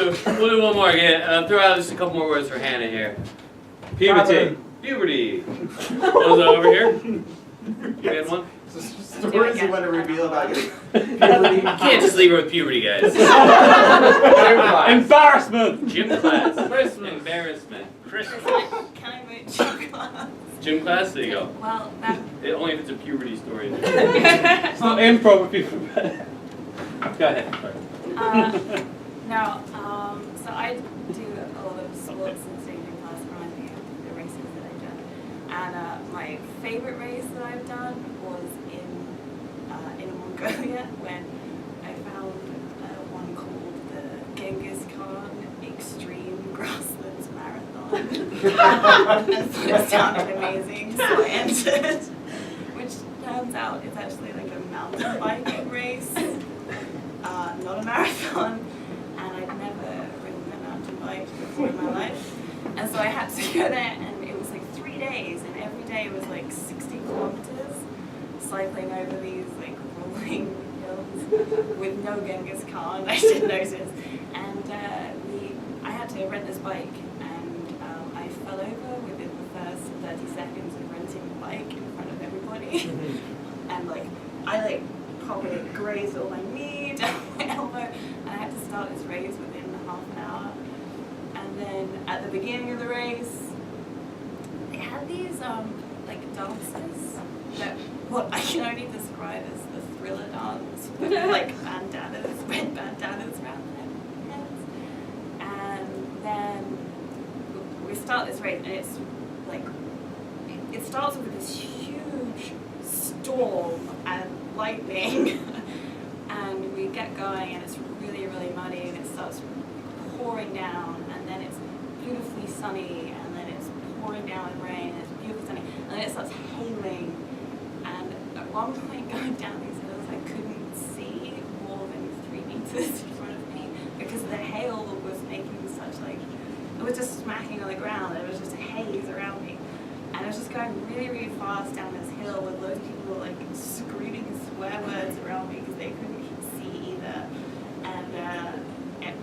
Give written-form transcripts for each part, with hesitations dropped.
we'll do one more again. Throw out just a couple more words for Hannah here. Puberty. Puberty. Was it over here? You had one? Stories you want to reveal about getting puberty? You can't just leave her with puberty, guys. Embarrassment! Gym class. Embarrassment. Can I vote gym class? Gym class? There you go. Well, only if it's a puberty story. It's not improv with people. Go ahead. So I do a lot of sports and staging class for the races that I've done. And my favorite race that I've done was in Mongolia when I found one called the Genghis Khan Extreme Grasslands Marathon. And so it sounded amazing, so I entered, which turns out it's actually like a mountain biking race, not a marathon. And I'd never ridden a mountain bike before in my life. And so I had to go there, and it was like 3 days, and every day was like 60 kilometers, cycling over these like rolling hills with no Genghis Khan, I didn't notice. And I had to rent this bike, and I fell over within the first 30 seconds of renting the bike in front of everybody. And I probably grazed all my knee, down my elbow, and I had to start this race within half an hour. And then at the beginning of the race, they had these dances that what I can only describe as the Thriller dance with bandanas, red bandanas around their heads. And then we start this race, and it's it starts with this huge storm and lightning. And we get going, and it's really, really muddy, and it starts pouring down, and then it's beautifully sunny, and then it's pouring down with rain, and it's beautifully sunny, and then it starts hailing. And at one point going down these hills, I couldn't see more than 3 meters in front of me because the hail was making it was just smacking on the ground. There was just a haze around me. And I was just going really, really fast down this hill with loads of people screaming swear words around me because they couldn't see either. And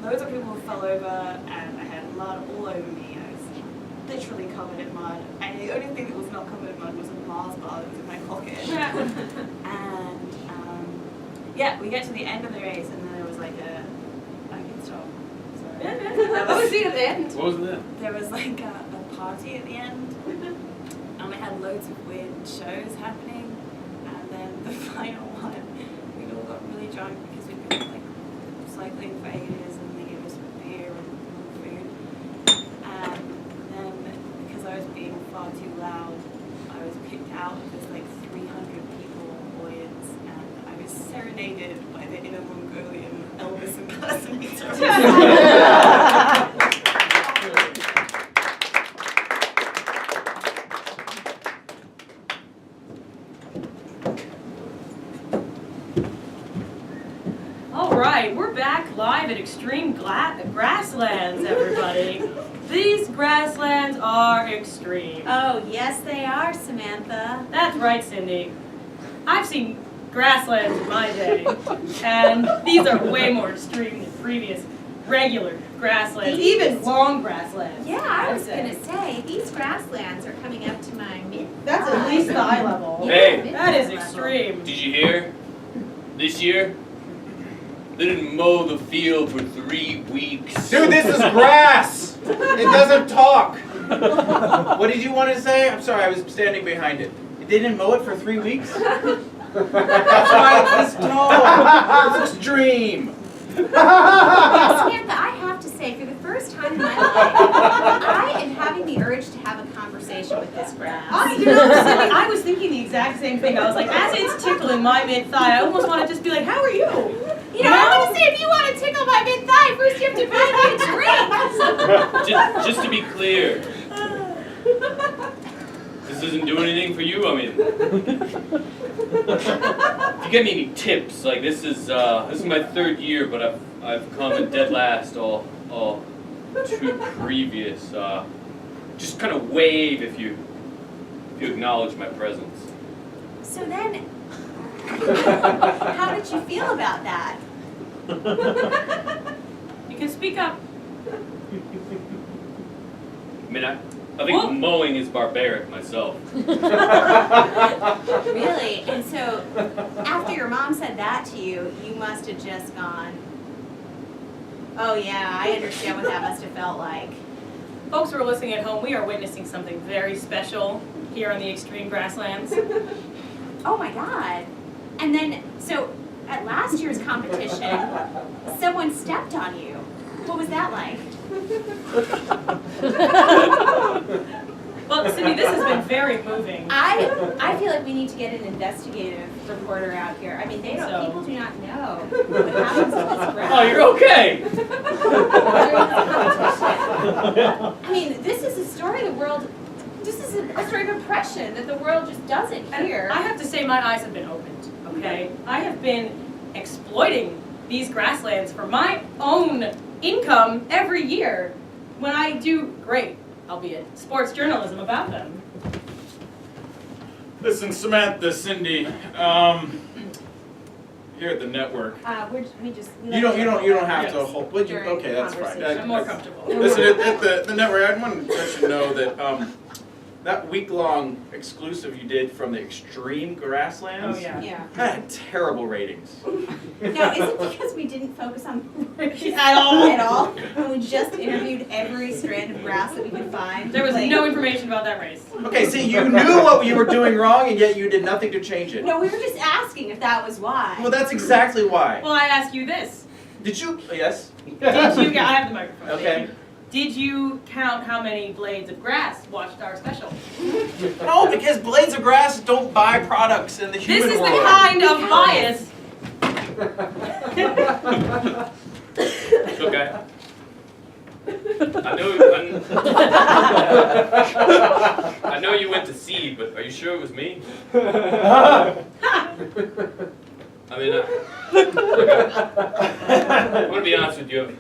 loads of people fell over, and I had mud all over me. I was literally covered in mud. And the only thing that was not covered in mud was a Mars bar that was in my pocket. And we get to the end of the race, and then there was I can stop. Sorry. What was at the end? What was that? There was a party at the end. And we had loads of weird shows happening, and then the final one, we all got really drunk because we'd been cycling for ages, and they gave us beer and food. And then because I was being far too loud, I was picked out of this 300 people audience, and I was serenaded by the Inner Mongolian Elvis impersonator. Alright, we're back live at Extreme Grasslands, everybody. These grasslands are extreme. Oh, yes they are, Samantha. That's right, Cindy. I've seen grasslands in my day, and these are way more extreme than previous regular grasslands, even long grasslands. Yeah, I was going to say, these grasslands are coming up to my mid-thigh. That's at least the eye level. Hey. That is extreme. Did you hear? This year, they didn't mow the field for 3 weeks. Dude, this is grass! It doesn't talk! What did you want to say? I'm sorry, I was standing behind it. They didn't mow it for 3 weeks? That's why it's this tall! It's extreme! Samantha, I have to say, for the first time in my life, I am having the urge to have a conversation with this grass. Cindy, I was thinking the exact same thing. I was like, as it's tickling my mid-thigh, I almost want to just be like, how are you? I want to say, if you want to tickle my mid-thigh, first you have to buy me a drink. Just to be clear, this doesn't do anything for you. I mean, if you get me any tips, this is my 3rd year, but I've come in dead last all 2 previous. Just kind of wave if you acknowledge my presence. So then, how did you feel about that? You can speak up I mean, I think mowing is barbaric myself. Really? And so, after your mom said that to you, you must have just gone, oh yeah, I understand what that must have felt like. Folks who are listening at home, we are witnessing something very special here on the extreme grasslands. Oh my God. And then, so at last year's competition, someone stepped on you. What was that like? Well, Cindy, this has been very moving. I feel like we need to get an investigative reporter out here. I mean, people do not know what happens to this ground. Oh, you're okay. I mean, this is a story the world, this is a story of oppression that the world just doesn't hear. I have to say my eyes have been opened, okay? I have been exploiting these grasslands for my own income every year when I do great, albeit sports journalism about them. Listen, Samantha, Cindy, here at the network. We You don't have Yes. to hold. But During okay, that's fine. conversation. I'm more comfortable. Listen, at the network, I want to let you know that that week-long exclusive you did from the extreme grasslands. Oh, yeah. Yeah. Had terrible ratings. Now, is it because we didn't focus on At all? at all? And we just interviewed every strand of grass that we could find? There was Like- no information about that race. Okay, see, you knew what you were doing wrong, and yet you did nothing to change it. No, we were just asking if that was why. Well, that's exactly why. Well, I ask you this. Did you? Yes. Did you, I have the microphone. thank Okay. you. Did you count how many blades of grass watched our special? No, because blades of grass don't buy products in the This human is world. the kind of bias. Okay. I know you went to sea, but are you sure it was me? I mean, okay. I'm gonna be honest with you.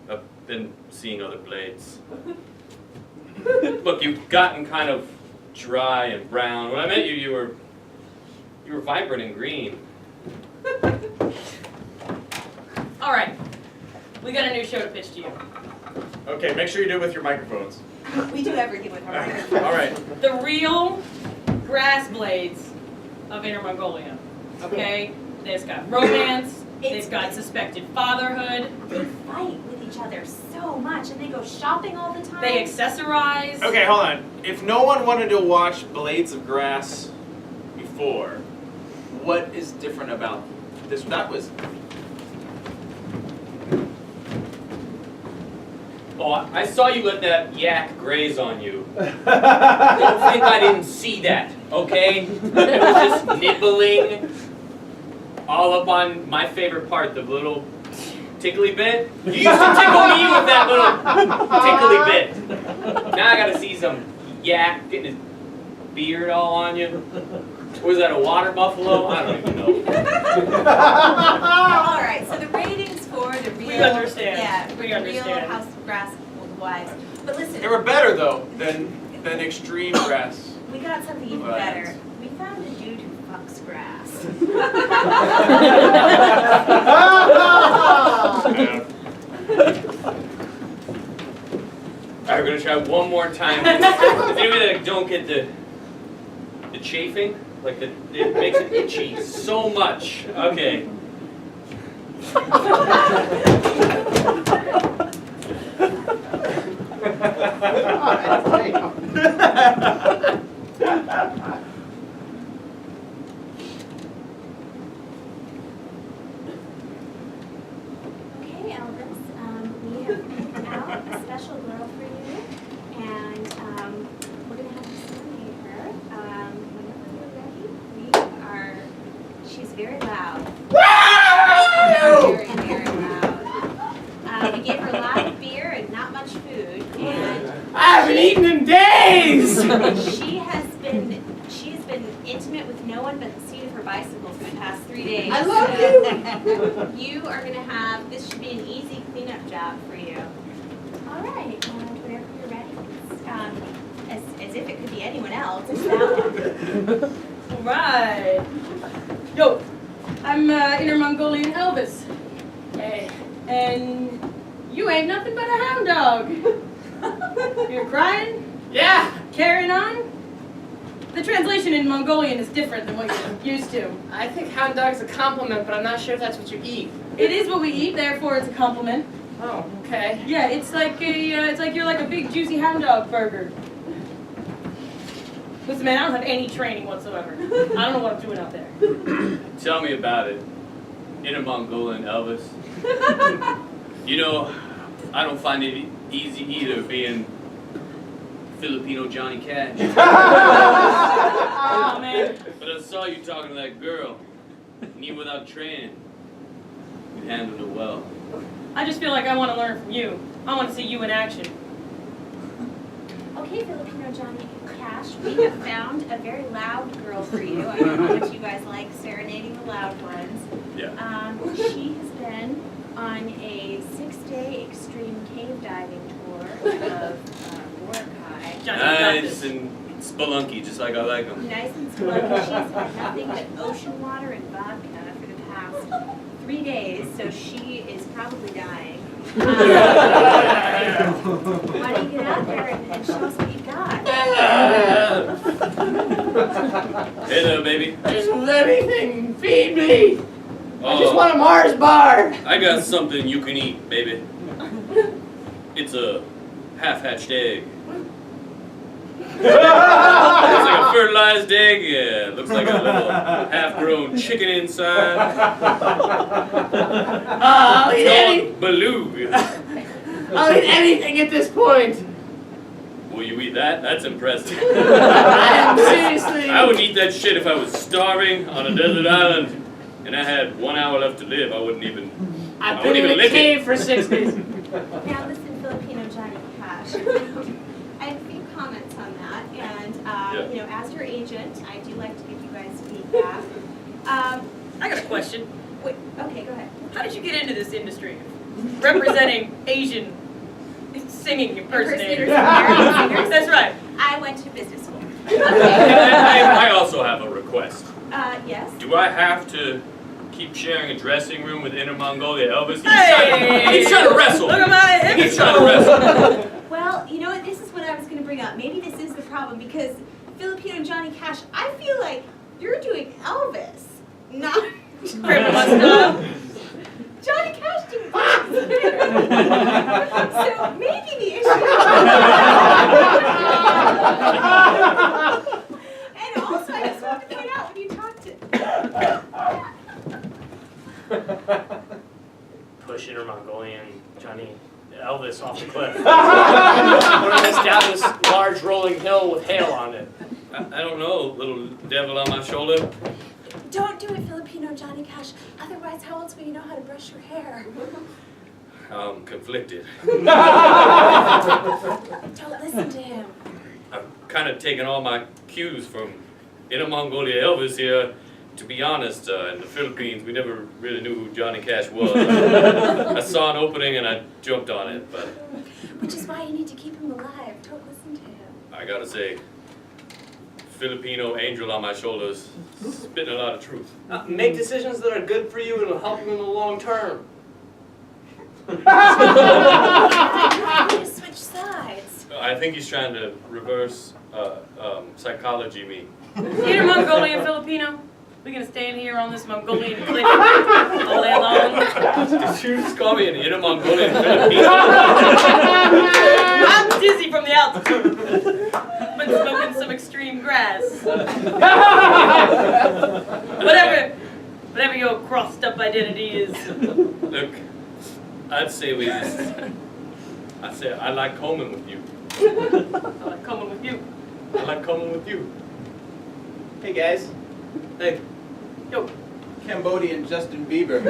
I've been seeing other blades. Look, you've gotten kind of dry and brown. When I met you, you were vibrant and green. All right, we got a new show to pitch to you. Okay, make sure you do it with your microphones. We do everything with our microphones. All right. The real grass blades of Inner Mongolia. Okay, they've got romance. They've got suspected fatherhood. They fight with each other so much, and they go shopping all the time. They accessorize. Okay, hold on. If no one wanted to watch Blades of Grass before, what is different about this? That was. Oh, I saw you let that yak graze on you. Don't think I didn't see that, okay? It was just nibbling all up on my favorite part, the little tickly bit. You used to tickle me with that little tickly bit. Now I gotta see some yak getting his beard all on you. Was that a water buffalo? I don't even know. All right, so the ratings for the real. We understand. Yeah, We the understand. real House of Grass wives. But listen, They were better though than extreme grass. we got something even Right. better. We found a dude who fucks grass. Alright, we're gonna try one more time. Does anybody that don't get the chafing? Like it makes it itchy so much. Okay. Okay, Elvis, we have picked out a special girl for you, and we're gonna have you serenade her. Whenever you're ready, she's very loud. Very, very loud. We gave her a lot of beer and not much food, and I haven't eaten in days! she has been intimate with no one but the seat of her bicycle for the past 3 days. I love you. You are gonna have, this should be an easy cleanup job for you. All right, and whenever you're ready, as if it could be anyone else, it's that one. All right. Yo, I'm Inner Mongolian Elvis. And You ain't nothing but a hound dog. You're crying? Yeah. Carrying on? The translation in Mongolian is different than what you're used to. I think hound dog's a compliment, but I'm not sure if that's what you eat. It is what we eat, therefore it's a compliment. Oh, okay. Yeah, it's like you're like a big juicy hound dog burger. Listen, man, I don't have any training whatsoever. I don't know what I'm doing out there. Tell me about it. Inner Mongolian Elvis. You know, I don't find it easy either being Filipino Johnny Cash. Oh, man. But I saw you talking to that girl, and even without training, you handled it well. I just feel like I want to learn from you. I want to see you in action. Okay, Filipino Johnny Cash, we have found a very loud girl for you. I don't know how much you guys like serenading the loud ones. Yeah. She has been on a 6-day extreme cave diving tour of Boracay. Johnny, you got Nice this. and spelunky, just like I like them. Nice and spelunky. She's had nothing but ocean water and vodka for the past 3 days, so she is probably dying. Why don't you get out there and show us what you got? Hey there, baby. I just want anything. Feed me. I just Oh, want a Mars bar. I got something you can eat, baby. It's a half-hatched egg. It's like a fertilized egg, yeah. It looks like a little half-grown chicken inside. I'll eat It's any. called beluga. I'll eat anything at this point. Will you eat that? That's impressive. I'm seriously. I would eat that shit if I was starving on a desert island and I had 1 hour left to live. I wouldn't even I've I been wouldn't in even a lick cave it. for 6 days. Now listen, Filipino Johnny Cash. I have a few comments on that, and you know, as your agent, I do like to give you guys feedback. I got a question. Wait, okay, go ahead. How did you get into this industry? Representing Asian singing impersonators. Impersonators, singers. That's right. I went to business school. I also have a request. Yes. Do I have to keep sharing a dressing room with Inner Mongolia Elvis? Hey! He's trying to wrestle. Look at my hips. He's trying to wrestle. Well, you know what? This is what I was going to bring up. Maybe this is the problem because Filipino Johnny Cash, I feel like you're doing Elvis, not Grandma style. Johnny Cash doing Elvis. So maybe the issue. And also, I just want to point out when you talk to. Push Inner Mongolian Johnny Elvis off the cliff. Put us down this large rolling hill with hail on it. I don't know, little devil on my shoulder. Don't do it, Filipino Johnny Cash. Otherwise, how else will you know how to brush your hair? I'm conflicted. Don't listen to him. I've kind of taken all my cues from Inner Mongolia Elvis here. To be honest, in the Philippines, we never really knew who Johnny Cash was. I saw an opening and I jumped on it, but Which is why you need to keep him alive. Don't listen to him. I gotta say, Filipino angel on my shoulders, spitting a lot of truth. Make decisions that are good for you and will help you in the long term. You need to switch sides. I think he's trying to reverse psychology me. Inner Mongolian Filipino. We're gonna stand here on this Mongolian cliff all day long. Did you just call me an Inner Mongolian Filipino? I'm dizzy from the altitude. Been smoking some extreme grass. Whatever your crossed up identity is. Look, I'd say I like combing with you. I like coming with you. I like combing with you. Hey guys, Hey. Yo. Cambodian Justin Bieber.